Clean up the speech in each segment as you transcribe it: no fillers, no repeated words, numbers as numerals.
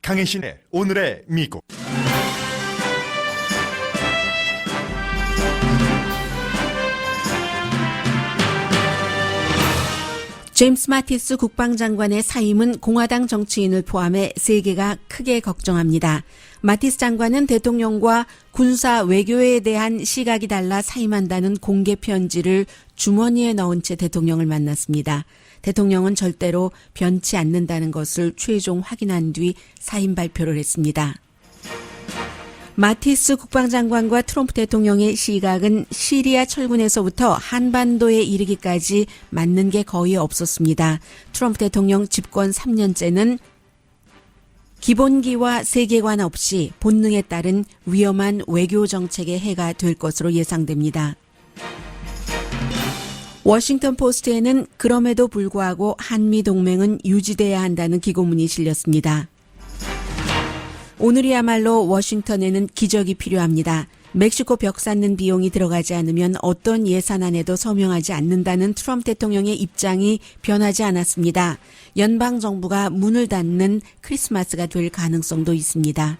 강혜신의 오늘의 미국. 제임스 마티스 국방장관의 사임은 공화당 정치인을 포함해 세계가 크게 걱정합니다. 마티스 장관은 대통령과 군사 외교에 대한 시각이 달라 사임한다는 공개 편지를 주머니에 넣은 채 대통령을 만났습니다. 대통령은 절대로 변치 않는다는 것을 최종 확인한 뒤 사임 발표를 했습니다. 마티스 국방장관과 트럼프 대통령의 시각은 시리아 철군에서부터 한반도에 이르기까지 맞는 게 거의 없었습니다. 트럼프 대통령 집권 3년째는 기본기와 세계관 없이 본능에 따른 위험한 외교 정책의 해가 될 것으로 예상됩니다. 워싱턴 포스트에는 그럼에도 불구하고 한미 동맹은 유지돼야 한다는 기고문이 실렸습니다. 오늘이야말로 워싱턴에는 기적이 필요합니다. 멕시코 벽 쌓는 비용이 들어가지 않으면 어떤 예산안에도 서명하지 않는다는 트럼프 대통령의 입장이 변하지 않았습니다. 연방정부가 문을 닫는 크리스마스가 될 가능성도 있습니다.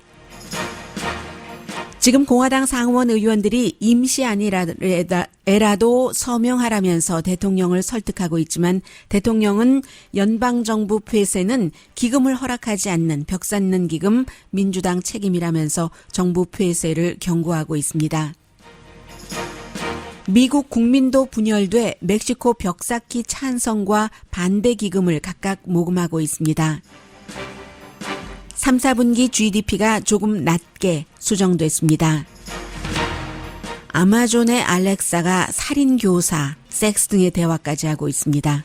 지금 공화당 상원 의원들이 임시안이라도 서명하라면서 대통령을 설득하고 있지만 대통령은 연방정부 폐쇄는 기금을 허락하지 않는 벽 쌓는 기금 민주당 책임이라면서 정부 폐쇄를 경고하고 있습니다. 미국 국민도 분열돼 멕시코 벽 쌓기 찬성과 반대 기금을 각각 모금하고 있습니다. 3, 4분기 GDP가 조금 낮게 수정됐습니다. 아마존의 알렉사가 살인교사, 섹스 등의 대화까지 하고 있습니다.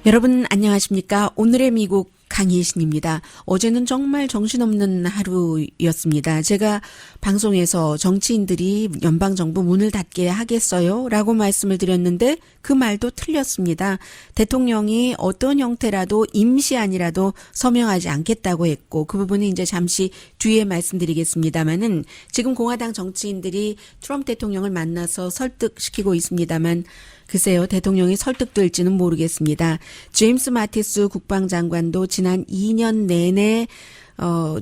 여러분 안녕하십니까? 오늘의 미국 강희신입니다. 어제는 정말 정신없는 하루였습니다. 제가 방송에서 정치인들이 연방정부 문을 닫게 하겠어요? 라고 말씀을 드렸는데 그 말도 틀렸습니다. 대통령이 어떤 형태라도 임시안이라도 서명하지 않겠다고 했고 그 부분은 이제 잠시 뒤에 말씀드리겠습니다만은 지금 공화당 정치인들이 트럼프 대통령을 만나서 설득시키고 있습니다만 글쎄요, 대통령이 설득될지는 모르겠습니다. 제임스 마티스 국방장관도 지난 2년 내내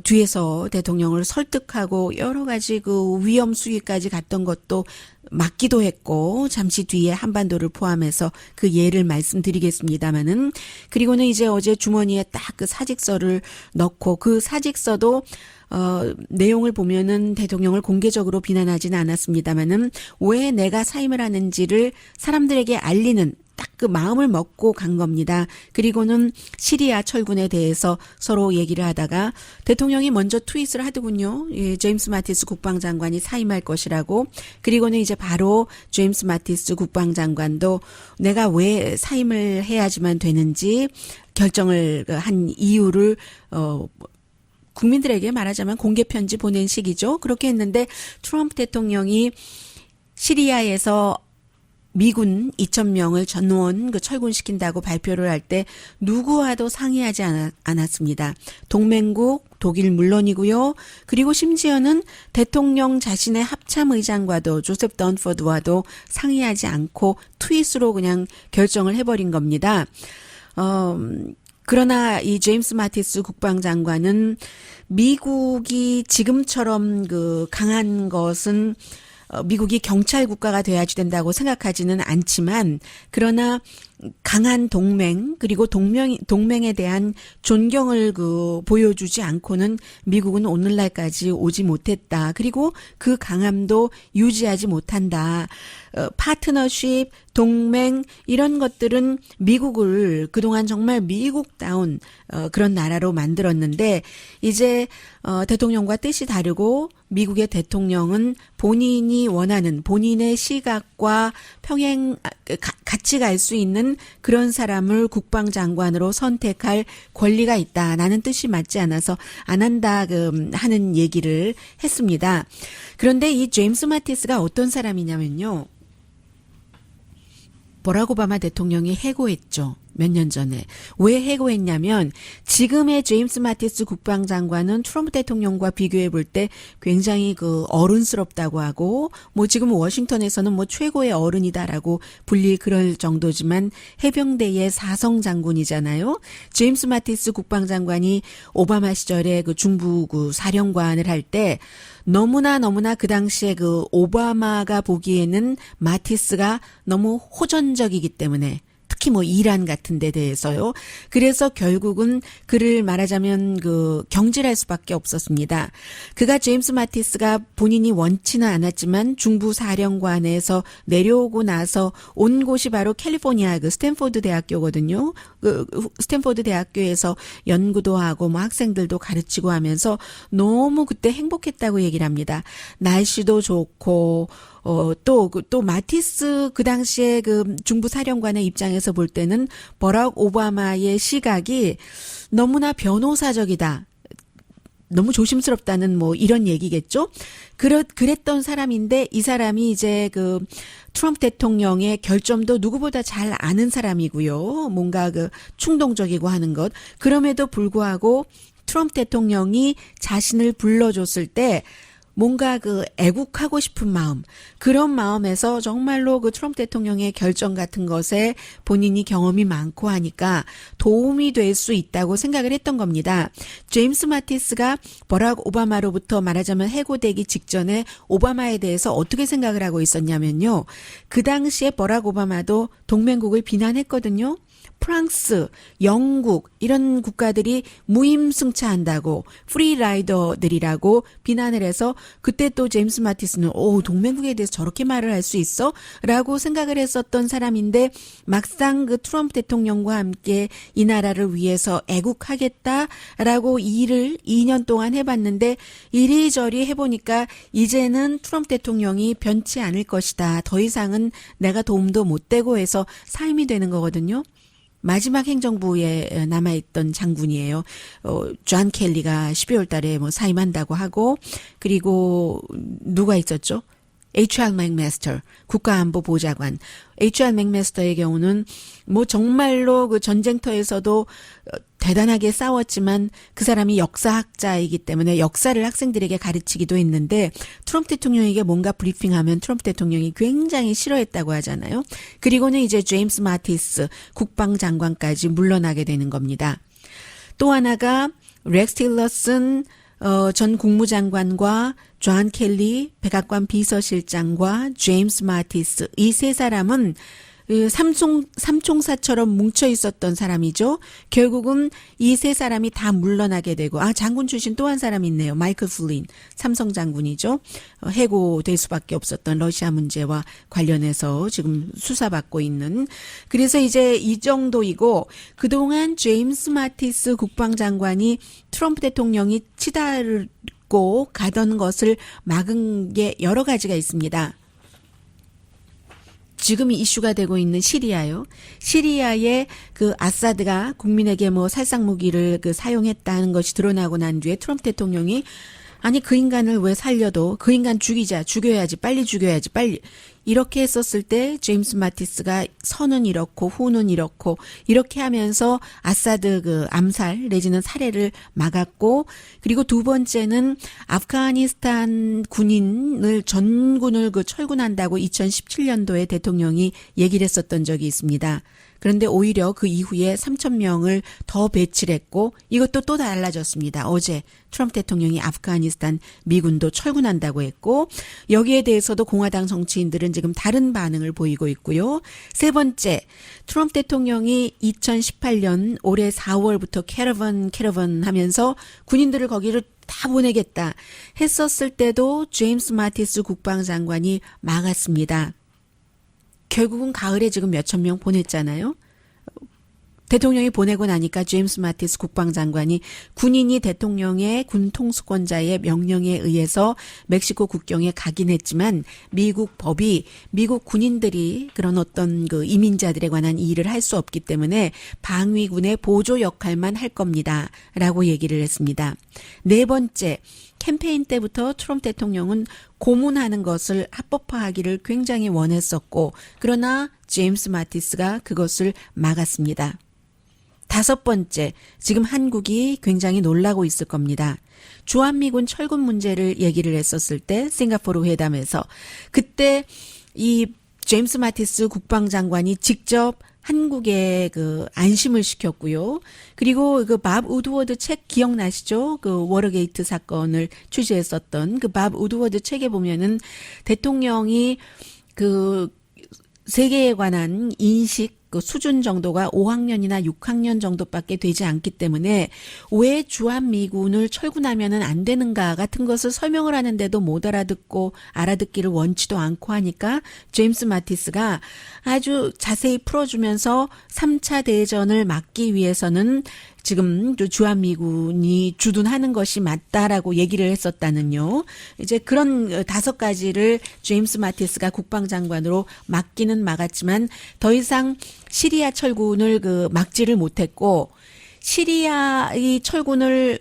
뒤에서 대통령을 설득하고 여러 가지 그 위험 수위까지 갔던 것도 맞기도 했고 잠시 뒤에 한반도를 포함해서 그 예를 말씀드리겠습니다마는 그리고는 이제 어제 주머니에 딱 그 사직서를 넣고 그 사직서도 내용을 보면은 대통령을 공개적으로 비난하지는 않았습니다만은 왜 내가 사임을 하는지를 사람들에게 알리는 딱 그 마음을 먹고 간 겁니다. 그리고는 시리아 철군에 대해서 서로 얘기를 하다가 대통령이 먼저 트윗을 하더군요. 예, 제임스 마티스 국방장관이 사임할 것이라고. 그리고는 이제 바로 제임스 마티스 국방장관도 내가 왜 사임을 해야지만 되는지 결정을 한 이유를 국민들에게 말하자면 공개 편지 보낸 식이죠. 그렇게 했는데 트럼프 대통령이 시리아에서 미군 2,000명을 전원 철군시킨다고 발표를 할 때 누구와도 상의하지 않았습니다. 동맹국 독일 물론이고요. 그리고 심지어는 대통령 자신의 합참의장과도 조셉 던포드와도 상의하지 않고 트윗으로 그냥 결정을 해버린 겁니다. 그러나 이 제임스 마티스 국방장관은 미국이 지금처럼 그 강한 것은 미국이 경찰 국가가 돼야지 된다고 생각하지는 않지만 그러나 강한 동맹 그리고 동맹에 대한 존경을 보여주지 않고는 미국은 오늘날까지 오지 못했다. 그리고 그 강함도 유지하지 못한다. 파트너십, 동맹 이런 것들은 미국을 그동안 정말 미국다운 그런 나라로 만들었는데 이제 대통령과 뜻이 다르고 미국의 대통령은 본인이 원하는 본인의 시각과 같이 갈 수 있는 그런 사람을 국방장관으로 선택할 권리가 있다. 나는 뜻이 맞지 않아서 안 한다 하는 얘기를 했습니다. 그런데 이 제임스 마티스가 어떤 사람이냐면요. 버락 오바마 대통령이 해고했죠. 몇 년 전에. 왜 해고했냐면 지금의 제임스 마티스 국방장관은 트럼프 대통령과 비교해 볼 때 굉장히 그 어른스럽다고 하고 뭐 지금 워싱턴에서는 뭐 최고의 어른이다라고 불릴 그럴 정도지만 해병대의 사성 장군이잖아요. 제임스 마티스 국방장관이 오바마 시절에 그 중부 그 사령관을 할 때 너무나 그 당시에 그 오바마가 보기에는 마티스가 너무 호전적이기 때문에 특히 뭐 이란 같은 데 대해서요. 그래서 결국은 그를 말하자면 그 경질할 수밖에 없었습니다. 그가 제임스 마티스가 본인이 원치는 않았지만 중부 사령관에서 내려오고 나서 온 곳이 바로 캘리포니아 그 스탠포드 대학교거든요. 그 스탠포드 대학교에서 연구도 하고 뭐 학생들도 가르치고 하면서 너무 그때 행복했다고 얘기를 합니다. 날씨도 좋고 또 마티스 그 당시에 그 중부 사령관의 입장에서 볼 때는 버락 오바마의 시각이 너무나 변호사적이다. 너무 조심스럽다는 뭐 이런 얘기겠죠. 그랬던 사람인데 이 사람이 이제 그 트럼프 대통령의 결점도 누구보다 잘 아는 사람이고요. 뭔가 그 충동적이고 하는 것. 그럼에도 불구하고 트럼프 대통령이 자신을 불러줬을 때 뭔가 그 애국하고 싶은 마음, 그런 마음에서 정말로 그 트럼프 대통령의 결정 같은 것에 본인이 경험이 많고 하니까 도움이 될 수 있다고 생각을 했던 겁니다. 제임스 마티스가 버락 오바마로부터 말하자면 해고되기 직전에 오바마에 대해서 어떻게 생각을 하고 있었냐면요. 그 당시에 버락 오바마도 동맹국을 비난했거든요. 프랑스, 영국 이런 국가들이 무임승차한다고 프리라이더들이라고 비난을 해서 그때 또 제임스 마티스는 동맹국에 대해서 저렇게 말을 할 수 있어? 라고 생각을 했었던 사람인데 막상 그 트럼프 대통령과 함께 이 나라를 위해서 애국하겠다라고 일을 2년 동안 해봤는데 이리저리 해보니까 이제는 트럼프 대통령이 변치 않을 것이다. 더 이상은 내가 도움도 못 되고 해서 사임이 되는 거거든요. 마지막 행정부에 남아있던 장군이에요. 존 켈리가 12월 달에 뭐 사임한다고 하고, 그리고 누가 있었죠? HR 맥메스터, 국가안보보좌관. HR 맥메스터의 경우는 뭐 정말로 그 전쟁터에서도 대단하게 싸웠지만 그 사람이 역사학자이기 때문에 역사를 학생들에게 가르치기도 했는데 트럼프 대통령에게 뭔가 브리핑하면 트럼프 대통령이 굉장히 싫어했다고 하잖아요. 그리고는 이제 제임스 마티스 국방장관까지 물러나게 되는 겁니다. 또 하나가 렉스 틸러슨 전 국무장관과 존 켈리 백악관 비서실장과 제임스 마티스 이 세 사람은 삼총사처럼 뭉쳐 있었던 사람이죠. 결국은 이 세 사람이 다 물러나게 되고 장군 출신 또 한 사람이 있네요. 마이클 플린 삼성 장군이죠. 해고될 수밖에 없었던 러시아 문제와 관련해서 지금 수사받고 있는. 그래서 이제 이 정도이고 그동안 제임스 마티스 국방장관이 트럼프 대통령이 치달고 가던 것을 막은 게 여러 가지가 있습니다. 지금 이슈가 되고 있는 시리아요. 시리아에 그 아사드가 국민에게 뭐 살상 무기를 그 사용했다는 것이 드러나고 난 뒤에 트럼프 대통령이 아니 그 인간을 왜 살려도 그 인간 죽여야지 빨리 죽여야지 빨리 이렇게 했었을 때 제임스 마티스가 선은 이렇고 후는 이렇고 이렇게 하면서 아사드 그 암살 내지는 살해를 막았고 그리고 두 번째는 아프가니스탄 전군을 그 철군한다고 2017년도에 대통령이 얘기를 했었던 적이 있습니다. 그런데 오히려 그 이후에 3,000명을 더 배치를 했고 이것도 또 달라졌습니다. 어제 트럼프 대통령이 아프가니스탄 미군도 철군한다고 했고 여기에 대해서도 공화당 정치인들은 지금 다른 반응을 보이고 있고요. 세 번째, 트럼프 대통령이 2018년 올해 4월부터 캐러번 하면서 군인들을 거기를 다 보내겠다 했었을 때도 제임스 마티스 국방장관이 막았습니다. 결국은 가을에 지금 몇천 명 보냈잖아요. 대통령이 보내고 나니까 제임스 마티스 국방장관이 군인이 대통령의 군 통수권자의 명령에 의해서 멕시코 국경에 가긴 했지만 미국 법이 미국 군인들이 그런 어떤 그 이민자들에 관한 일을 할 수 없기 때문에 방위군의 보조 역할만 할 겁니다. 라고 얘기를 했습니다. 네 번째, 캠페인 때부터 트럼프 대통령은 고문하는 것을 합법화하기를 굉장히 원했었고 그러나 제임스 마티스가 그것을 막았습니다. 다섯 번째, 지금 한국이 굉장히 놀라고 있을 겁니다. 주한미군 철군 문제를 얘기를 했었을 때 싱가포르 회담에서 그때 이 제임스 마티스 국방장관이 직접 한국에 그 안심을 시켰고요. 그리고 그 밥 우드워드 책 기억나시죠? 그 워터게이트 사건을 취재했었던 그 밥 우드워드 책에 보면은 대통령이 그 세계에 관한 인식 그 수준 정도가 5학년이나 6학년 정도밖에 되지 않기 때문에 왜 주한미군을 철군하면은 안 되는가 같은 것을 설명을 하는데도 못 알아듣고 알아듣기를 원치도 않고 하니까 제임스 마티스가 아주 자세히 풀어주면서 3차 대전을 막기 위해서는 지금 주한미군이 주둔하는 것이 맞다라고 얘기를 했었다는요. 이제 그런 다섯 가지를 제임스 마티스가 국방장관으로 막기는 막았지만 더 이상 시리아 철군을 막지를 못했고 시리아의 철군을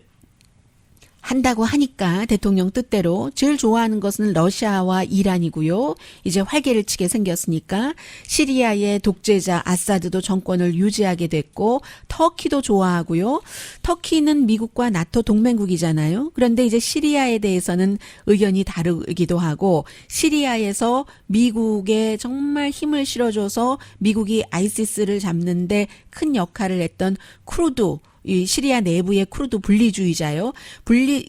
한다고 하니까 대통령 뜻대로 제일 좋아하는 것은 러시아와 이란이고요. 이제 활개를 치게 생겼으니까 시리아의 독재자 아사드도 정권을 유지하게 됐고 터키도 좋아하고요. 터키는 미국과 나토 동맹국이잖아요. 그런데 이제 시리아에 대해서는 의견이 다르기도 하고 시리아에서 미국에 정말 힘을 실어줘서 미국이 아이시스를 잡는데 큰 역할을 했던 쿠르드 이 시리아 내부의 쿠르드 분리주의자요.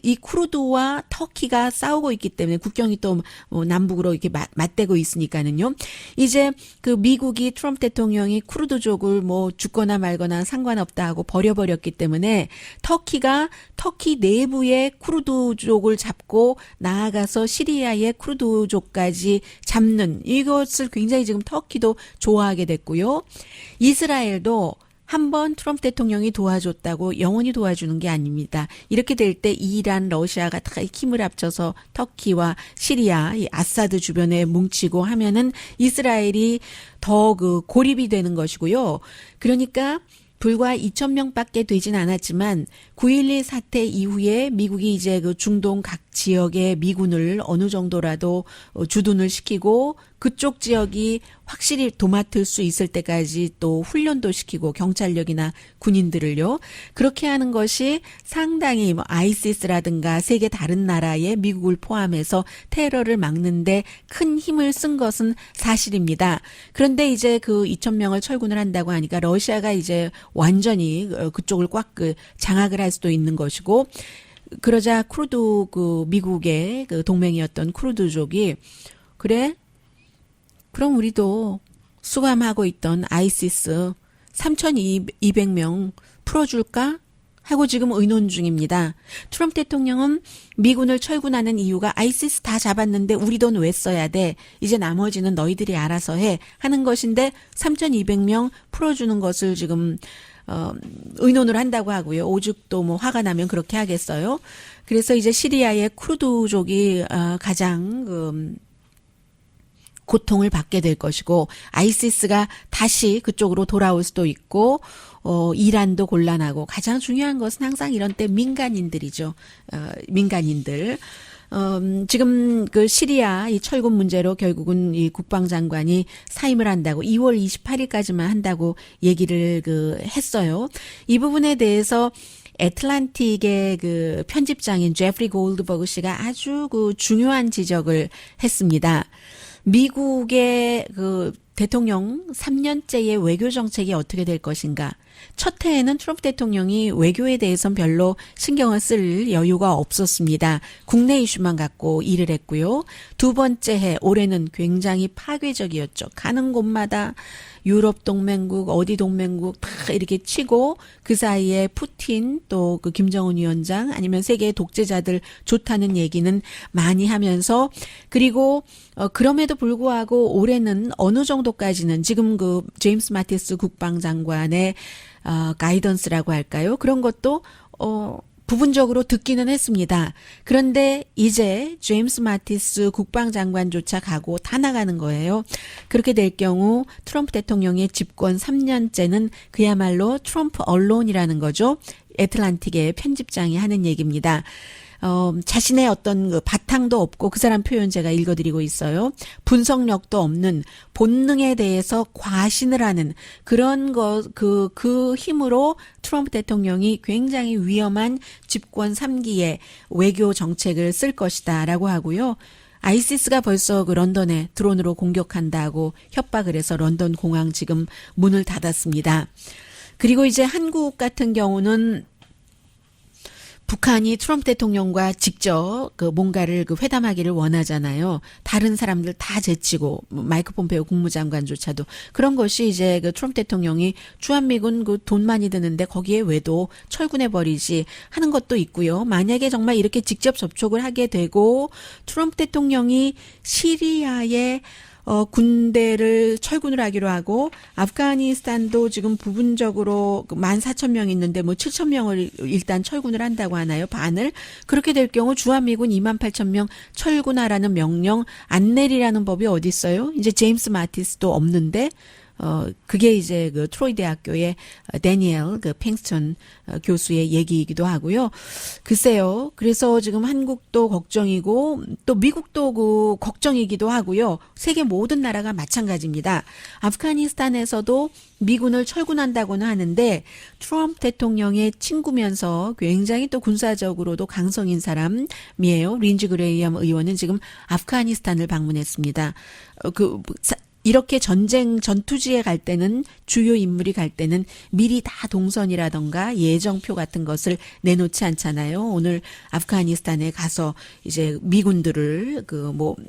이 쿠르드와 터키가 싸우고 있기 때문에 국경이 또 남북으로 이렇게 맞대고 있으니까는요. 이제 그 미국이 트럼프 대통령이 쿠르드족을 뭐 죽거나 말거나 상관없다 하고 버려버렸기 때문에 터키가 터키 내부의 쿠르드족을 잡고 나아가서 시리아의 쿠르드족까지 잡는 이것을 굉장히 지금 터키도 좋아하게 됐고요. 이스라엘도 한번 트럼프 대통령이 도와줬다고 영원히 도와주는 게 아닙니다. 이렇게 될 때 이란, 러시아가 다 힘을 합쳐서 터키와 시리아, 이 아사드 주변에 뭉치고 하면은 이스라엘이 더 고립이 되는 것이고요. 그러니까 불과 2,000명밖에 되진 않았지만 9.11 사태 이후에 미국이 이제 중동 각 지역의 미군을 어느 정도라도 주둔을 시키고 그쪽 지역이 확실히 도맡을 수 있을 때까지 또 훈련도 시키고 경찰력이나 군인들을요. 그렇게 하는 것이 상당히 아이시스라든가 세계 다른 나라의 미국을 포함해서 테러를 막는데 큰 힘을 쓴 것은 사실입니다. 그런데 이제 2,000명을 철군을 한다고 하니까 러시아가 이제 완전히 그쪽을 꽉 장악을 할 수도 있는 것이고 그러자 쿠르드 미국의 동맹이었던 쿠르드족이 그래? 그럼 우리도 수감하고 있던 아이시스 3,200명 풀어줄까? 하고 지금 의논 중입니다. 트럼프 대통령은 미군을 철군하는 이유가 아이시스 다 잡았는데 우리 돈 왜 써야 돼? 이제 나머지는 너희들이 알아서 해. 하는 것인데 3,200명 풀어주는 것을 지금 의논을 한다고 하고요. 오죽도 뭐 화가 나면 그렇게 하겠어요. 그래서 이제 시리아의 쿠르드족이 가장 고통을 받게 될 것이고 아이시스가 다시 그쪽으로 돌아올 수도 있고 이란도 곤란하고 가장 중요한 것은 항상 이런 때 민간인들이죠. 민간인들. 지금 시리아 이 철군 문제로 결국은 이 국방장관이 사임을 한다고 2월 28일까지만 한다고 얘기를 했어요. 이 부분에 대해서 애틀란틱의 편집장인 제프리 골드버그 씨가 아주 중요한 지적을 했습니다. 미국의 대통령 3년째의 외교 정책이 어떻게 될 것인가. 첫 해에는 트럼프 대통령이 외교에 대해서는 별로 신경을 쓸 여유가 없었습니다. 국내 이슈만 갖고 일을 했고요. 두 번째 해 올해는 굉장히 파괴적이었죠. 가는 곳마다 유럽 동맹국, 어디 동맹국 다 이렇게 치고 그 사이에 푸틴 또 김정은 위원장 아니면 세계의 독재자들 좋다는 얘기는 많이 하면서 그리고 그럼에도 불구하고 올해는 어느 정도까지는 지금 제임스 마티스 국방장관의 가이던스라고 할까요? 그런 것도 부분적으로 듣기는 했습니다. 그런데 이제 제임스 마티스 국방장관조차 가고 다 나가는 거예요. 그렇게 될 경우 트럼프 대통령의 집권 3년째는 그야말로 트럼프 언론이라는 거죠. 애틀란틱의 편집장이 하는 얘기입니다. 자신의 어떤 그 바탕도 없고 그 사람 표현 제가 읽어드리고 있어요. 분석력도 없는 본능에 대해서 과신을 하는 그런 그 힘으로 트럼프 대통령이 굉장히 위험한 집권 3기의 외교 정책을 쓸 것이다라고 하고요. 아이시스가 벌써 그 런던에 드론으로 공격한다고 협박을 해서 런던 공항 지금 문을 닫았습니다. 그리고 이제 한국 같은 경우는 북한이 트럼프 대통령과 직접 그 뭔가를 그 회담하기를 원하잖아요. 다른 사람들 다 제치고 마이크 폼페이오 국무장관조차도 그런 것이 이제 그 트럼프 대통령이 주한미군 그 돈 많이 드는데 거기에 왜도 철군해 버리지 하는 것도 있고요. 만약에 정말 이렇게 직접 접촉을 하게 되고 트럼프 대통령이 시리아에 군대를 철군을 하기로 하고 아프가니스탄도 지금 부분적으로 14,000명 있는데 뭐 7,000명을 일단 철군을 한다고 하나요? 반을. 그렇게 될 경우 주한미군 28,000명 철군하라는 명령 안 내리라는 법이 어디 있어요? 이제 제임스 마티스도 없는데 그게 이제 그 트로이 대학교의 데니엘 그 팽스턴 교수의 얘기이기도 하고요. 글쎄요. 그래서 지금 한국도 걱정이고 또 미국도 그 걱정이기도 하고요. 세계 모든 나라가 마찬가지입니다. 아프가니스탄에서도 미군을 철군한다고는 하는데 트럼프 대통령의 친구면서 굉장히 또 군사적으로도 강성인 사람이에요. 린지 그레이엄 의원은 지금 아프가니스탄을 방문했습니다. 이렇게 전투지에 갈 때는 주요 인물이 갈 때는 미리 다 동선이라던가 예정표 같은 것을 내놓지 않잖아요. 오늘 아프가니스탄에 가서 이제 미군들을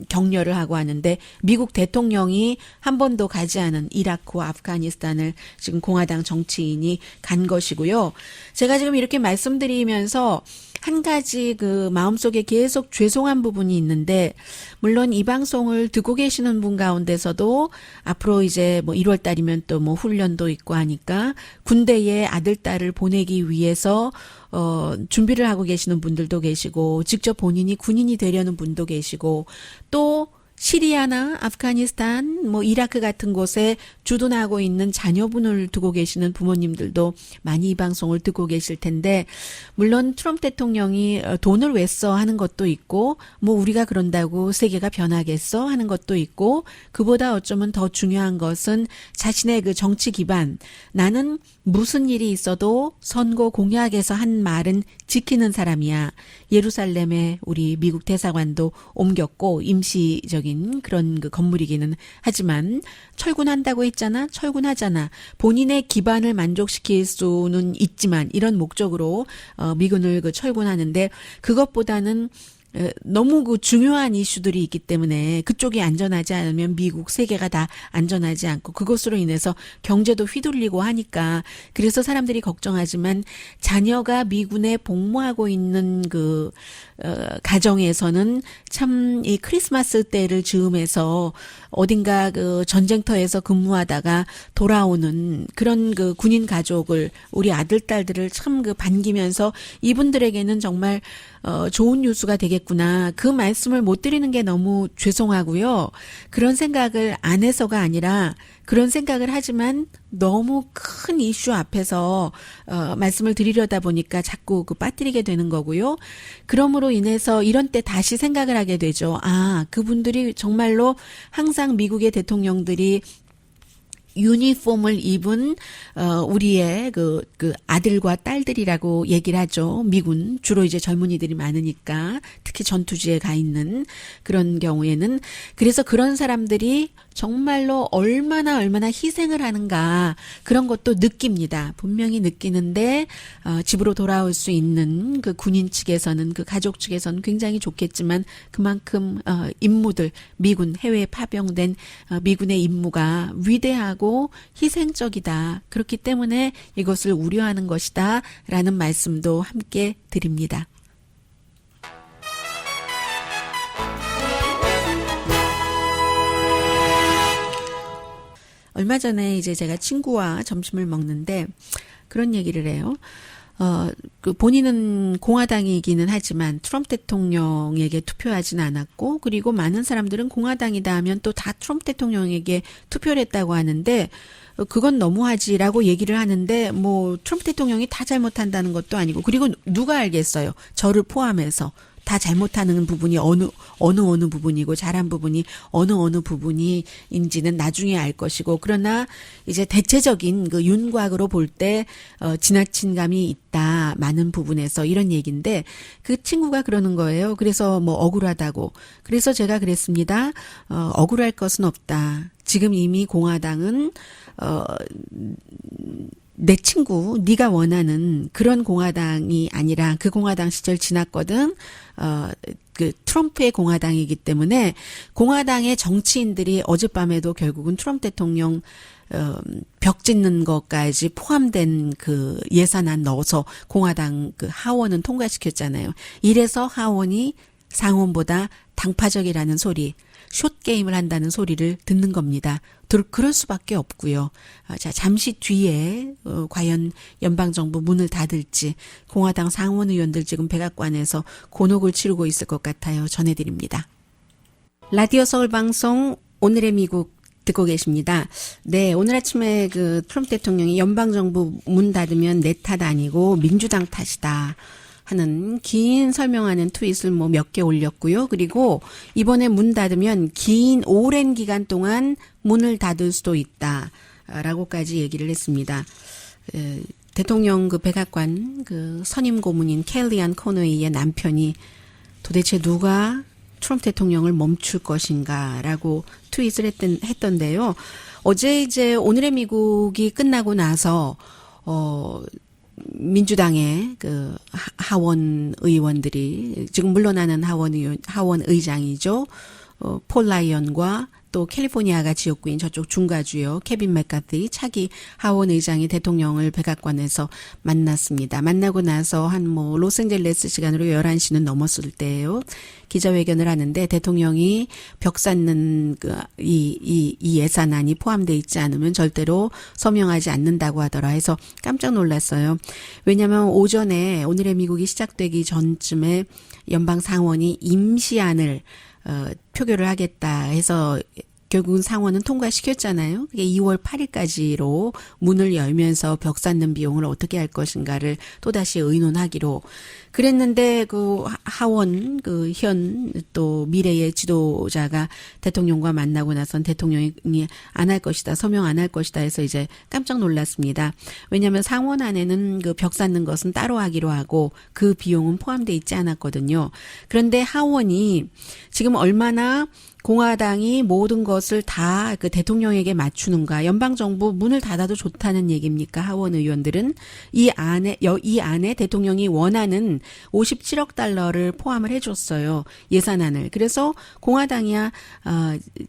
격려를 하고 하는데 미국 대통령이 한 번도 가지 않은 이라크와 아프가니스탄을 지금 공화당 정치인이 간 것이고요. 제가 지금 이렇게 말씀드리면서 한 가지 그 마음속에 계속 죄송한 부분이 있는데 물론 이 방송을 듣고 계시는 분 가운데서도 앞으로 이제 뭐 1월 달이면 또 뭐 훈련도 있고 하니까 군대에 아들 딸을 보내기 위해서 준비를 하고 계시는 분들도 계시고 직접 본인이 군인이 되려는 분도 계시고 또 시리아나 아프가니스탄, 뭐 이라크 같은 곳에 주둔하고 있는 자녀분을 두고 계시는 부모님들도 많이 이 방송을 듣고 계실 텐데 물론 트럼프 대통령이 돈을 왜 써 하는 것도 있고 뭐 우리가 그런다고 세계가 변하겠어 하는 것도 있고 그보다 어쩌면 더 중요한 것은 자신의 그 정치 기반 나는 무슨 일이 있어도 선거 공약에서 한 말은 지키는 사람이야. 예루살렘에 우리 미국 대사관도 옮겼고 임시적인 그런 그 건물이기는 하지만 철군한다고 했잖아. 철군하잖아. 본인의 기반을 만족시킬 수는 있지만 이런 목적으로 미군을 그 철군하는데 그것보다는 너무 그 중요한 이슈들이 있기 때문에 그쪽이 안전하지 않으면 미국 세계가 다 안전하지 않고 그것으로 인해서 경제도 휘둘리고 하니까 그래서 사람들이 걱정하지만 자녀가 미군에 복무하고 있는 그 가정에서는 참 이 크리스마스 때를 즈음해서 어딘가 그 전쟁터에서 근무하다가 돌아오는 그런 그 군인 가족을 우리 아들 딸들을 참 그 반기면서 이분들에게는 정말 좋은 뉴스가 되겠구나. 그 말씀을 못 드리는 게 너무 죄송하고요. 그런 생각을 안 해서가 아니라 그런 생각을 하지만 너무 큰 이슈 앞에서 말씀을 드리려다 보니까 자꾸 그 빠뜨리게 되는 거고요. 그러므로 인해서 이런 때 다시 생각을 하게 되죠. 아, 그분들이 정말로 항상 미국의 대통령들이 유니폼을 입은 우리의 그 아들과 딸들이라고 얘기를 하죠. 미군 주로 이제 젊은이들이 많으니까 특히 전투지에 가 있는 그런 경우에는 그래서 그런 사람들이 정말로 얼마나 희생을 하는가 그런 것도 느낍니다. 분명히 느끼는데 집으로 돌아올 수 있는 그 군인 측에서는 그 가족 측에서는 굉장히 좋겠지만 그만큼 임무들 미군 해외에 파병된 미군의 임무가 위대하고 희생적이다. 그렇기 때문에 이것을 우려하는 것이다 라는 말씀도 함께 드립니다. 얼마 전에 이제 제가 친구와 점심을 먹는데 그런 얘기를 해요. 그 본인은 공화당이기는 하지만 트럼프 대통령에게 투표하진 않았고, 그리고 많은 사람들은 공화당이다 하면 또 다 트럼프 대통령에게 투표를 했다고 하는데, 그건 너무하지라고 얘기를 하는데, 뭐 트럼프 대통령이 다 잘못한다는 것도 아니고, 그리고 누가 알겠어요. 저를 포함해서. 다 잘못하는 부분이 어느 부분이고 잘한 부분이 어느 부분이인지는 나중에 알 것이고, 그러나 이제 대체적인 그 윤곽으로 볼 때 지나친 감이 있다, 많은 부분에서, 이런 얘기인데, 그 친구가 그러는 거예요. 그래서 뭐 억울하다고. 그래서 제가 그랬습니다. 억울할 것은 없다. 지금 이미 공화당은 내 친구, 네가 원하는 그런 공화당이 아니라 그 공화당 시절 지났거든. 그 트럼프의 공화당이기 때문에 공화당의 정치인들이 어젯밤에도 결국은 트럼프 대통령 벽 짓는 것까지 포함된 그 예산안 넣어서 공화당 그 하원은 통과시켰잖아요. 이래서 하원이 상원보다 당파적이라는 소리, 숏게임을 한다는 소리를 듣는 겁니다. 그럴 수밖에 없고요. 자, 잠시 뒤에 과연 연방정부 문을 닫을지 공화당 상원 의원들 지금 백악관에서 곤혹을 치르고 있을 것 같아요. 전해드립니다. 라디오 서울방송 오늘의 미국 듣고 계십니다. 네, 오늘 아침에 그 트럼프 대통령이 연방정부 문 닫으면 내 탓 아니고 민주당 탓이다 하는 긴 설명하는 트윗을 뭐 몇 개 올렸고요. 그리고 이번에 문 닫으면 오랜 기간 동안 문을 닫을 수도 있다라고까지 얘기를 했습니다. 대통령 그 백악관 그 선임 고문인 켈리안 코너이의 남편이 도대체 누가 트럼프 대통령을 멈출 것인가라고 트윗을 했던데요. 어제 이제 오늘의 미국이 끝나고 나서 민주당의 그 하원 의원들이 지금 물러나는 하원 의장이죠. 폴 라이언과 또 캘리포니아가 지역구인 저쪽 중가주요 케빈 맥카티 차기 하원 의장이 대통령을 백악관에서 만났습니다. 만나고 나서 한 뭐 로스앤젤레스 시간으로 11시는 넘었을 때예요. 기자회견을 하는데 대통령이 벽 쌓는 이 예산안이 포함되어 있지 않으면 절대로 서명하지 않는다고 하더라 해서 깜짝 놀랐어요. 왜냐하면 오전에 오늘의 미국이 시작되기 전쯤에 연방 상원이 임시안을 표결을 하겠다 해서 결국은 상원은 통과시켰잖아요. 그게 2월 8일까지로 문을 열면서 벽 쌓는 비용을 어떻게 할 것인가를 또다시 의논하기로 그랬는데 그 하원 그 현 또 미래의 지도자가 대통령과 만나고 나선 대통령이 안 할 것이다, 서명 안 할 것이다 해서 이제 깜짝 놀랐습니다. 왜냐하면 상원 안에는 그 벽 쌓는 것은 따로 하기로 하고 그 비용은 포함되어 있지 않았거든요. 그런데 하원이 지금 얼마나 공화당이 모든 것을 다 그 대통령에게 맞추는가, 연방정부 문을 닫아도 좋다는 얘기입니까? 하원 의원들은 이 안에 대통령이 원하는 57억 달러를 포함을 해줬어요. 예산안을. 그래서 공화당이야,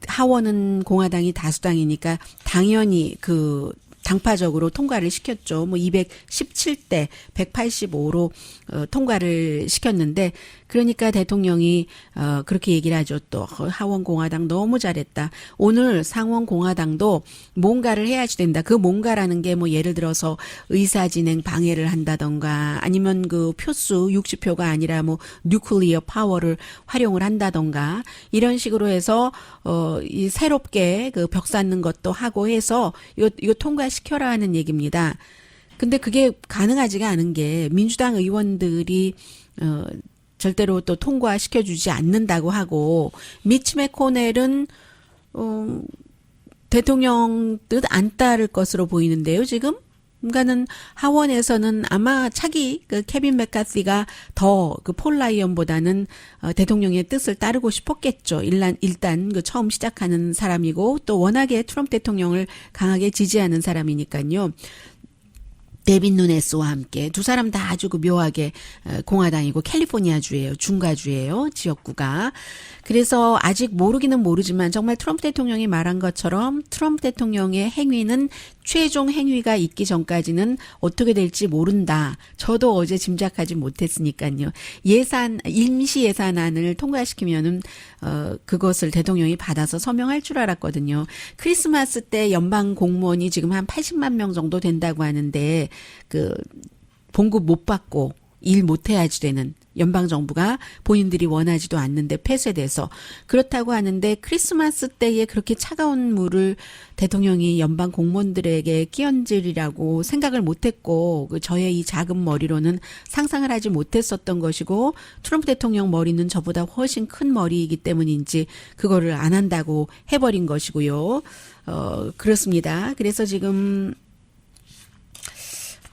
하원은 공화당이 다수당이니까 당연히 그 당파적으로 통과를 시켰죠. 뭐 217대 185로 통과를 시켰는데, 그러니까 대통령이 그렇게 얘기를 하죠. 또 하원 공화당 너무 잘했다. 오늘 상원 공화당도 뭔가를 해야지 된다. 그 뭔가라는 게 뭐 예를 들어서 의사 진행 방해를 한다던가, 아니면 그 표수 60표가 아니라 뭐 뉴클리어 파워를 활용을 한다던가, 이런 식으로 해서 이 새롭게 그 벽 쌓는 것도 하고 해서 이거 통과시켜라 하는 얘기입니다. 근데 그게 가능하지가 않은 게 민주당 의원들이 절대로 또 통과시켜주지 않는다고 하고, 미치 맥코넬은 대통령 뜻 안 따를 것으로 보이는데요, 지금. 그러니까는 하원에서는 아마 차기 그 케빈 맥카시가 더 그 폴 라이언보다는 대통령의 뜻을 따르고 싶었겠죠. 일단 그 처음 시작하는 사람이고 또 워낙에 트럼프 대통령을 강하게 지지하는 사람이니까요. 데빈 누네스와 함께 두 사람 다 아주 그 묘하게 공화당이고 캘리포니아주예요. 중가주예요. 지역구가. 그래서 아직 모르기는 모르지만 정말 트럼프 대통령이 말한 것처럼 트럼프 대통령의 행위는 최종 행위가 있기 전까지는 어떻게 될지 모른다. 저도 어제 짐작하지 못했으니까요. 임시 예산안을 통과시키면은 그것을 대통령이 받아서 서명할 줄 알았거든요. 크리스마스 때 연방 공무원이 지금 한 80만 명 정도 된다고 하는데 그 봉급 못 받고 일 못해야지 되는 연방정부가 본인들이 원하지도 않는데 폐쇄돼서 그렇다고 하는데 크리스마스 때에 그렇게 차가운 물을 대통령이 연방 공무원들에게 끼얹으리라고 생각을 못했고 저의 이 작은 머리로는 상상을 하지 못했었던 것이고 트럼프 대통령 머리는 저보다 훨씬 큰 머리이기 때문인지 그거를 안 한다고 해버린 것이고요. 그렇습니다. 그래서 지금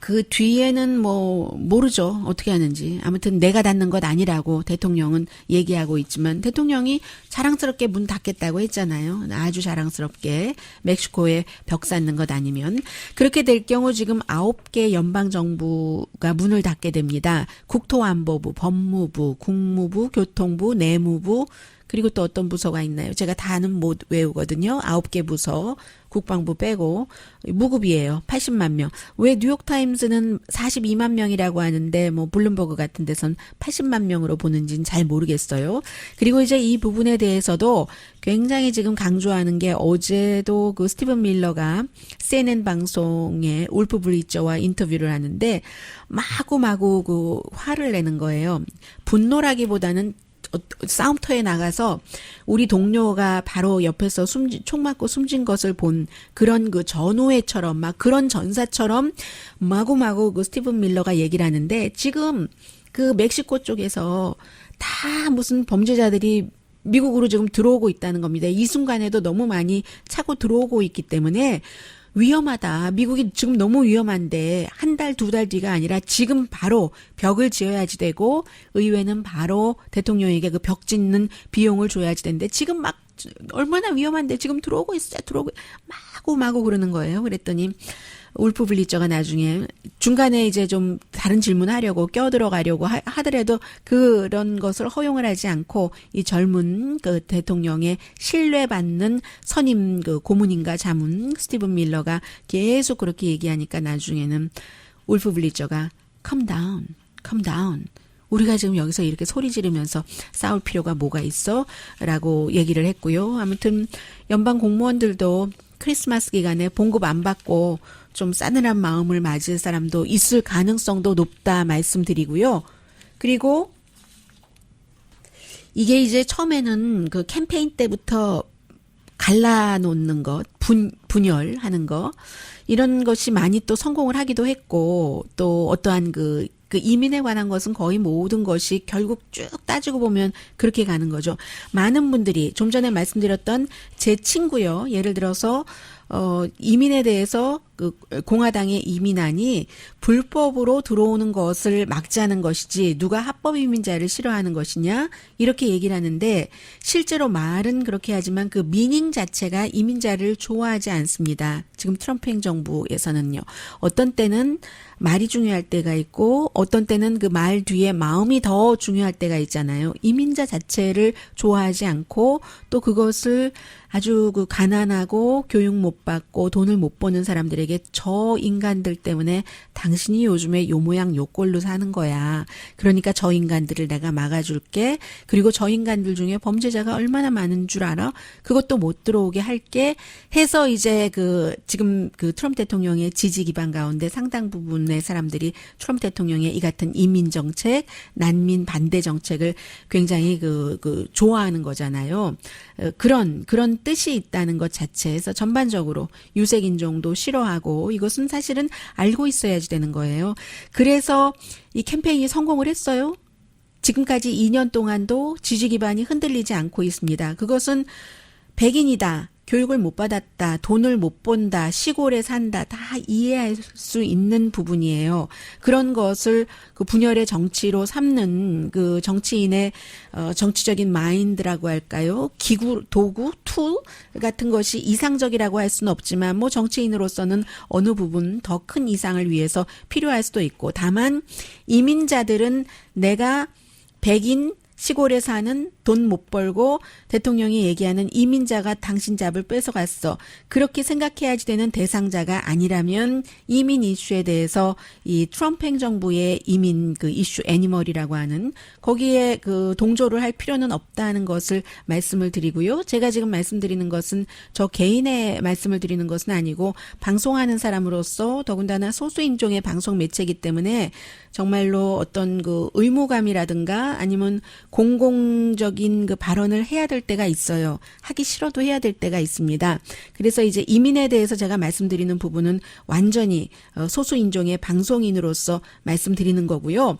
그 뒤에는 뭐 모르죠. 어떻게 하는지. 아무튼 내가 닫는 것 아니라고 대통령은 얘기하고 있지만 대통령이 자랑스럽게 문 닫겠다고 했잖아요. 아주 자랑스럽게 멕시코에 벽 쌓는 것 아니면. 그렇게 될 경우 지금 9개 연방정부가 문을 닫게 됩니다. 국토안보부, 법무부, 국무부, 교통부, 내무부 그리고 또 어떤 부서가 있나요? 제가 다는 못 외우거든요. 9개 부서, 국방부 빼고 무급이에요. 80만 명. 왜 뉴욕타임스는 42만 명이라고 하는데 뭐 블룸버그 같은 데선 80만 명으로 보는지는 잘 모르겠어요. 그리고 이제 이 부분에 대해서도 굉장히 지금 강조하는 게 어제도 그 스티븐 밀러가 CNN 방송에 울프 블리처와 인터뷰를 하는데 마구마구 그 화를 내는 거예요. 분노라기보다는 싸움터에 나가서 우리 동료가 바로 옆에서 총 맞고 숨진 것을 본 그런 그 전우회처럼 막 그런 전사처럼 마구마구 그 스티븐 밀러가 얘기를 하는데 지금 그 멕시코 쪽에서 다 무슨 범죄자들이 미국으로 지금 들어오고 있다는 겁니다. 이 순간에도 너무 많이 차고 들어오고 있기 때문에 위험하다. 미국이 지금 너무 위험한데 한 달, 두 달 뒤가 아니라 지금 바로 벽을 지어야지 되고 의회는 바로 대통령에게 그 벽 짓는 비용을 줘야지 되는데 지금 막 얼마나 위험한데 지금 들어오고 있어요. 들어오고 마구 그러는 거예요. 그랬더니 울프 블리처가 나중에 중간에 이제 좀 다른 질문하려고 껴들어가려고 하더라도 그런 것을 허용을 하지 않고 이 젊은 그 대통령의 신뢰받는 선임 그 고문인가 자문 스티븐 밀러가 계속 그렇게 얘기하니까 나중에는 울프 블리처가 calm down. 우리가 지금 여기서 이렇게 소리 지르면서 싸울 필요가 뭐가 있어? 라고 얘기를 했고요. 아무튼 연방 공무원들도 크리스마스 기간에 봉급 안 받고 좀 싸늘한 마음을 맞을 사람도 있을 가능성도 높다 말씀드리고요. 그리고 이게 이제 처음에는 그 캠페인 때부터 갈라놓는 것, 분열하는 거 이런 것이 많이 또 성공을 하기도 했고 또 어떠한 그 이민에 관한 것은 거의 모든 것이 결국 쭉 따지고 보면 그렇게 가는 거죠. 많은 분들이 좀 전에 말씀드렸던 제 친구요. 예를 들어서 이민에 대해서 그 공화당의 이민안이 불법으로 들어오는 것을 막자는 것이지 누가 합법 이민자를 싫어하는 것이냐 이렇게 얘기를 하는데 실제로 말은 그렇게 하지만 그 미닝 자체가 이민자를 좋아하지 않습니다. 지금 트럼프 행정부에서는요. 어떤 때는 말이 중요할 때가 있고 어떤 때는 그 말 뒤에 마음이 더 중요할 때가 있잖아요. 이민자 자체를 좋아하지 않고 또 그것을 아주 그 가난하고 교육 못 받고 돈을 못 버는 사람들에게 저 인간들 때문에 당신이 요즘에 요 모양 요 꼴로 사는 거야. 그러니까 저 인간들을 내가 막아줄게. 그리고 저 인간들 중에 범죄자가 얼마나 많은 줄 알아? 그것도 못 들어오게 할게. 해서 이제 지금 트럼프 대통령의 지지 기반 가운데 상당 부분의 사람들이 트럼프 대통령의 이 같은 이민 정책, 난민 반대 정책을 굉장히 좋아하는 거잖아요. 그런 뜻이 있다는 것 자체에서 전반적으로 유색 인종도 싫어하고 이것은 사실은 알고 있어야지 되는 거예요. 그래서 이 캠페인이 성공을 했어요. 지금까지 2년 동안도 지지 기반이 흔들리지 않고 있습니다. 그것은 백인이다. 교육을 못 받았다, 돈을 못 번다, 시골에 산다, 다 이해할 수 있는 부분이에요. 그런 것을 그 분열의 정치로 삼는 그 정치인의 정치적인 마인드라고 할까요? 기구, 도구, 툴 같은 것이 이상적이라고 할 수는 없지만 뭐 정치인으로서는 어느 부분 더 큰 이상을 위해서 필요할 수도 있고 다만 이민자들은 내가 백인 시골에 사는 돈 못 벌고 대통령이 얘기하는 이민자가 당신 잡을 뺏어갔어. 그렇게 생각해야지 되는 대상자가 아니라면 이민 이슈에 대해서 이 트럼프 행정부의 이민 그 이슈 애니멀이라고 하는 거기에 그 동조를 할 필요는 없다는 것을 말씀을 드리고요. 제가 지금 말씀드리는 것은 저 개인의 말씀을 드리는 것은 아니고 방송하는 사람으로서 더군다나 소수인종의 방송 매체이기 때문에 정말로 어떤 그 의무감이라든가 아니면 공공적인 그 발언을 해야 될 때가 있어요. 하기 싫어도 해야 될 때가 있습니다. 그래서 이제 이민에 대해서 제가 말씀드리는 부분은 완전히 소수인종의 방송인으로서 말씀드리는 거고요.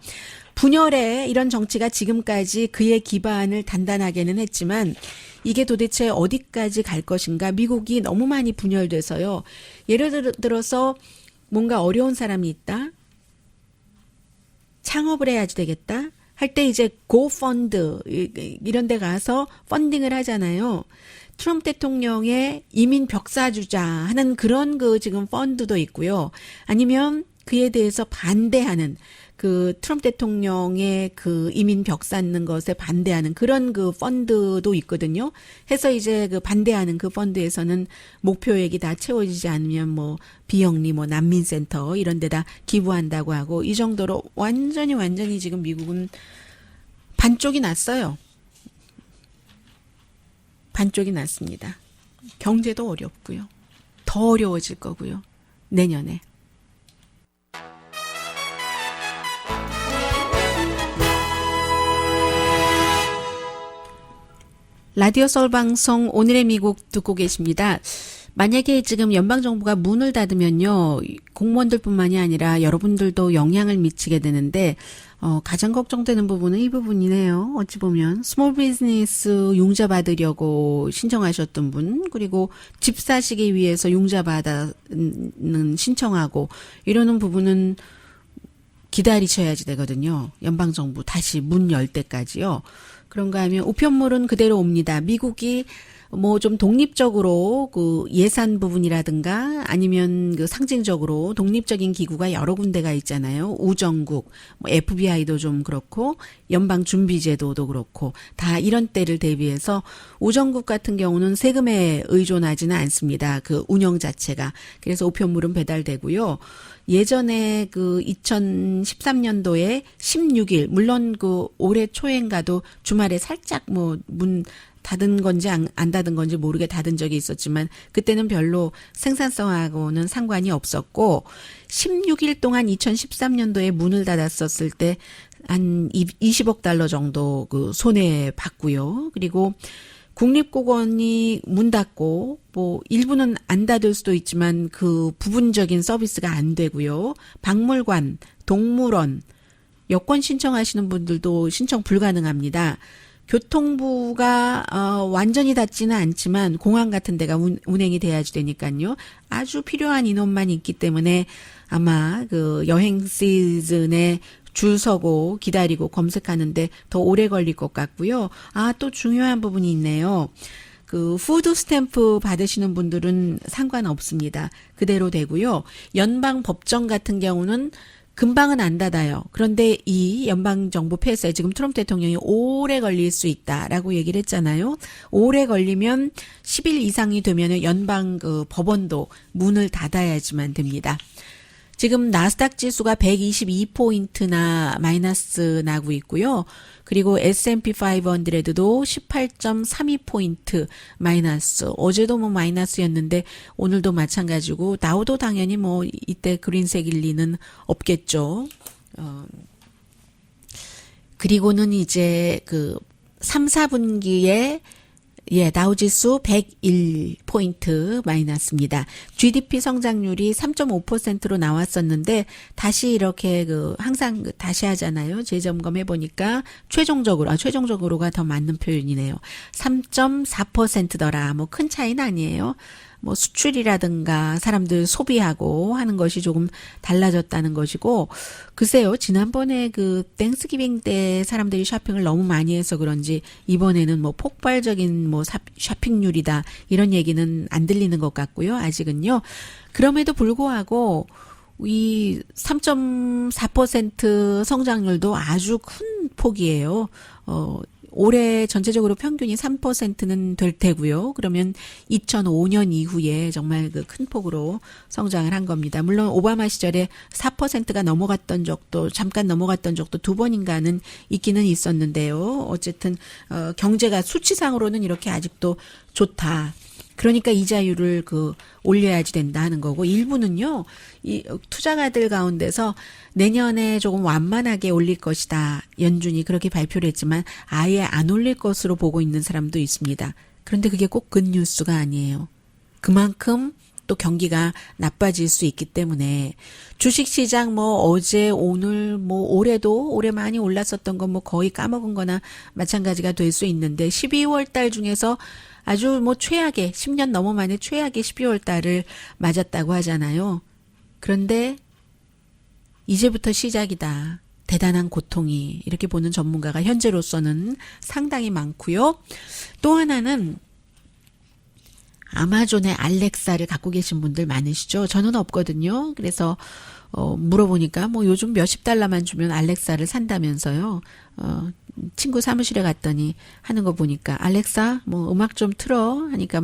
분열의 이런 정치가 지금까지 그의 기반을 단단하게는 했지만 이게 도대체 어디까지 갈 것인가. 미국이 너무 많이 분열돼서요. 예를 들어서 뭔가 어려운 사람이 있다. 창업을 해야지 되겠다. 할 때 이제 고펀드 이런 데 가서 펀딩을 하잖아요. 트럼프 대통령의 이민 벽사주자 하는 그런 그 지금 펀드도 있고요. 아니면 그에 대해서 반대하는 그 트럼프 대통령의 그 이민 벽 쌓는 것에 반대하는 그런 그 펀드도 있거든요. 해서 이제 그 반대하는 그 펀드에서는 목표액이 다 채워지지 않으면 뭐 비영리 뭐 난민센터 이런 데다 기부한다고 하고 이 정도로 완전히 지금 미국은 반쪽이 났어요. 반쪽이 났습니다. 경제도 어렵고요. 더 어려워질 거고요. 내년에. 라디오 서울 방송 오늘의 미국 듣고 계십니다. 만약에 지금 연방정부가 문을 닫으면요. 공무원들뿐만이 아니라 여러분들도 영향을 미치게 되는데 가장 걱정되는 부분은 이 부분이네요. 어찌 보면 스몰 비즈니스 융자 받으려고 신청하셨던 분 그리고 집 사시기 위해서 융자 받아는 신청하고 이러는 부분은 기다리셔야지 되거든요. 연방정부 다시 문 열 때까지요. 그런가 하면 우편물은 그대로 옵니다. 미국이 뭐 좀 독립적으로 그 예산 부분이라든가 아니면 그 상징적으로 독립적인 기구가 여러 군데가 있잖아요. 우정국, 뭐 FBI도 좀 그렇고 연방준비제도도 그렇고 다 이런 때를 대비해서 우정국 같은 경우는 세금에 의존하지는 않습니다. 그 운영 자체가. 그래서 우편물은 배달되고요. 예전에 그 2013년도에 16일 물론 그 올해 초엔가도 주말에 살짝 뭐 문 닫은 건지 안 닫은 건지 모르게 닫은 적이 있었지만 그때는 별로 생산성하고는 상관이 없었고 16일 동안 2013년도에 문을 닫았었을 때 한 20억 달러 정도 그 손해 봤고요. 그리고 국립공원이 문 닫고 뭐 일부는 안 닫을 수도 있지만 그 부분적인 서비스가 안 되고요. 박물관, 동물원, 여권 신청하시는 분들도 신청 불가능합니다. 교통부가 완전히 닫지는 않지만 공항 같은 데가 운행이 돼야지 되니까요. 아주 필요한 인원만 있기 때문에 아마 그 여행 시즌에 줄 서고 기다리고 검색하는데 더 오래 걸릴 것 같고요. 또 중요한 부분이 있네요. 그 푸드 스탬프 받으시는 분들은 상관없습니다. 그대로 되고요. 연방 법정 같은 경우는 금방은 안 닫아요. 그런데 이 연방정부 폐쇄 지금 트럼프 대통령이 오래 걸릴 수 있다라고 얘기를 했잖아요. 오래 걸리면 10일 이상이 되면 연방 그 법원도 문을 닫아야지만 됩니다. 지금 나스닥 지수가 122포인트나 마이너스 나고 있고요. 그리고 S&P 500도 18.32포인트 마이너스. 어제도 뭐 마이너스였는데 오늘도 마찬가지고 다우도 당연히 뭐 이때 그린색일 리는 없겠죠. 그리고는 이제 그 3, 4분기에 다우지수 101포인트 마이너스입니다. GDP 성장률이 3.5%로 나왔었는데 다시 이렇게 항상 다시 하잖아요. 재점검해 보니까 최종적으로가 더 맞는 표현이네요. 3.4%더라. 뭐 큰 차이는 아니에요. 뭐 수출이라든가 사람들 소비하고 하는 것이 조금 달라졌다는 것이고 글쎄요. 지난번에 그 땡스기빙 때 사람들이 쇼핑을 너무 많이 해서 그런지 이번에는 뭐 폭발적인 뭐 쇼핑률이다 이런 얘기는 안 들리는 것 같고요. 아직은요. 그럼에도 불구하고 이 3.4% 성장률도 아주 큰 폭이에요. 올해 전체적으로 평균이 3%는 될 테고요. 그러면 2005년 이후에 정말 그 큰 폭으로 성장을 한 겁니다. 물론 오바마 시절에 4%가 넘어갔던 적도 잠깐 넘어갔던 적도 두 번인가는 있기는 있었는데요. 어쨌든 경제가 수치상으로는 이렇게 아직도 좋다. 그러니까 이자율을 올려야지 된다 하는 거고, 일부는요, 이 투자가들 가운데서 내년에 조금 완만하게 올릴 것이다. 연준이 그렇게 발표를 했지만 아예 안 올릴 것으로 보고 있는 사람도 있습니다. 그런데 그게 꼭 굿뉴스가 아니에요. 그만큼 또 경기가 나빠질 수 있기 때문에 주식시장 어제 오늘 올해 많이 올랐었던 건 거의 까먹은 거나 마찬가지가 될 수 있는데 12월 달 중에서 아주 최악의 10년 넘어 만에 최악의 12월 달을 맞았다고 하잖아요. 그런데 이제부터 시작이다. 대단한 고통이 이렇게 보는 전문가가 현재로서는 상당히 많고요. 또 하나는 아마존의 알렉사를 갖고 계신 분들 많으시죠? 저는 없거든요. 그래서 물어보니까 요즘 몇십 달러만 주면 알렉사를 산다면서요. 친구 사무실에 갔더니 하는 거 보니까 알렉사 음악 좀 틀어 하니까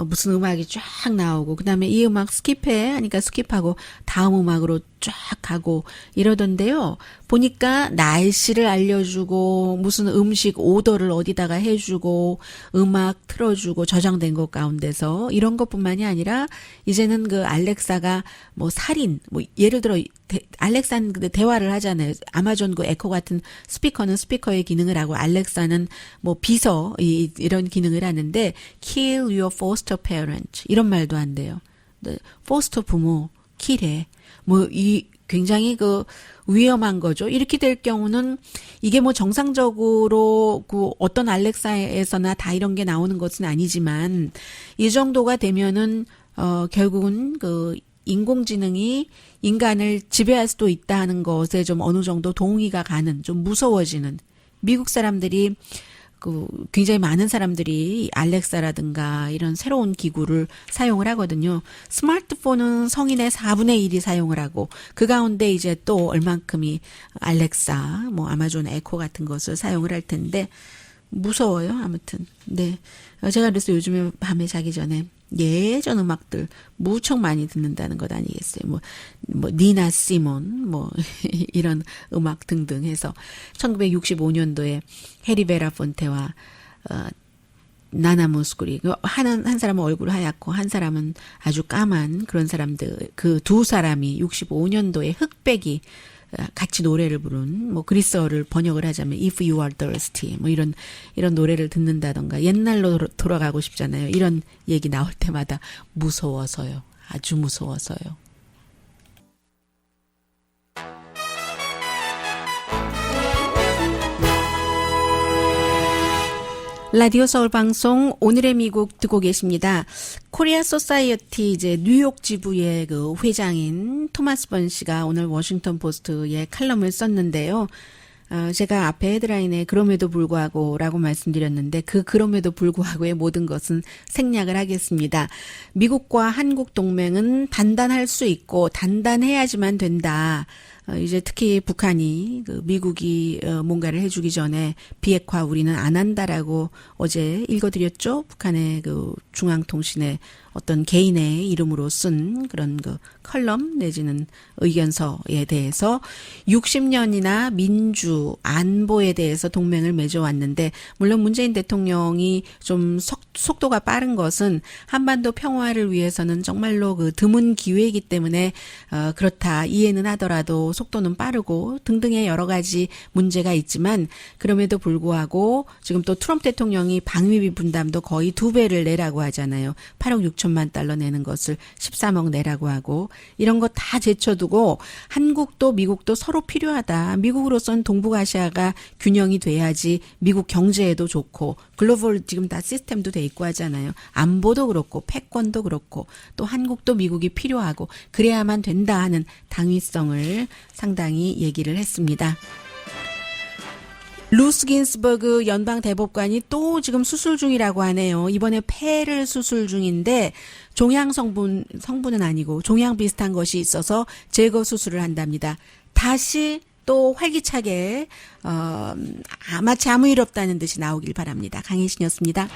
무슨 음악이 쫙 나오고 그다음에 이 음악 스킵해 하니까 스킵하고 다음 음악으로 쫙 가고 이러던데요. 보니까 날씨를 알려주고 무슨 음식 오더를 어디다가 해주고 음악 틀어주고 저장된 것 가운데서 이런 것뿐만이 아니라 이제는 그 알렉사가 살인 예를 들어 알렉사는 대화를 하잖아요. 아마존 그 에코 같은 스피커는 스피커의 기능을 하고 알렉사는 비서 이런 기능을 하는데 kill your foster parent 이런 말도 안 돼요. 포스터 부모 킬해. 이 굉장히 위험한 거죠. 이렇게 될 경우는 이게 정상적으로 어떤 알렉사에서나 다 이런 게 나오는 것은 아니지만 이 정도가 되면은 결국은 인공지능이 인간을 지배할 수도 있다는 것에 좀 어느 정도 동의가 가는 좀 무서워지는 미국 사람들이 굉장히 많은 사람들이 알렉사라든가 이런 새로운 기구를 사용을 하거든요. 스마트폰은 성인의 4분의 1이 사용을 하고 그 가운데 이제 또 얼만큼이 알렉사, 아마존 에코 같은 것을 사용을 할 텐데 무서워요. 아무튼. 네. 제가 그래서 요즘에 밤에 자기 전에 예전 음악들 무척 많이 듣는다는 것 아니겠어요. 니나 시몬, 이런 음악 등등 해서 1965년도에 해리 베라폰테와, 나나 무스쿠리, 한 사람은 얼굴 하얗고 한 사람은 아주 까만 그런 사람들, 그 두 사람이 65년도에 흑백이 같이 노래를 부른 그리스어를 번역을 하자면 If You Are Thirsty 이런 노래를 듣는다던가 옛날로 돌아가고 싶잖아요. 이런 얘기 나올 때마다 무서워서요. 아주 무서워서요. 라디오 서울 방송 오늘의 미국 듣고 계십니다. 코리아 소사이어티 이제 뉴욕 지부의 그 회장인 토마스 번 씨가 오늘 워싱턴 포스트에 칼럼을 썼는데요. 제가 앞에 헤드라인에 그럼에도 불구하고라고 말씀드렸는데 그럼에도 불구하고의 모든 것은 생략을 하겠습니다. 미국과 한국 동맹은 단단할 수 있고 단단해야지만 된다. 이제 특히 북한이 미국이 뭔가를 해주기 전에 비핵화 우리는 안 한다라고 어제 읽어드렸죠. 북한의 중앙통신의 어떤 개인의 이름으로 쓴 그런 컬럼 내지는 의견서에 대해서 60년이나 민주 안보에 대해서 동맹을 맺어왔는데 물론 문재인 대통령이 좀 속도가 빠른 것은 한반도 평화를 위해서는 정말로 드문 기회이기 때문에 그렇다 이해는 하더라도 속도는 빠르고 등등의 여러 가지 문제가 있지만 그럼에도 불구하고 지금 또 트럼프 대통령이 방위비 분담도 거의 2배를 내라고 하잖아요. 8억 6천만 달러 내는 것을 13억 내라고 하고 이런 거 다 제쳐두고 한국도 미국도 서로 필요하다. 미국으로서는 동북아시아가 균형이 돼야지 미국 경제에도 좋고 글로벌 지금 다 시스템도 돼 있고 하잖아요. 안보도 그렇고 패권도 그렇고 또 한국도 미국이 필요하고 그래야만 된다 하는 당위성을 상당히 얘기를 했습니다. 루스 긴스버그 연방 대법관이 또 지금 수술 중이라고 하네요. 이번에 폐를 수술 중인데 종양 성분은 아니고 종양 비슷한 것이 있어서 제거 수술을 한답니다. 다시 또 활기차게 마치 아무 일 없다는 듯이 나오길 바랍니다. 강혜신이었습니다.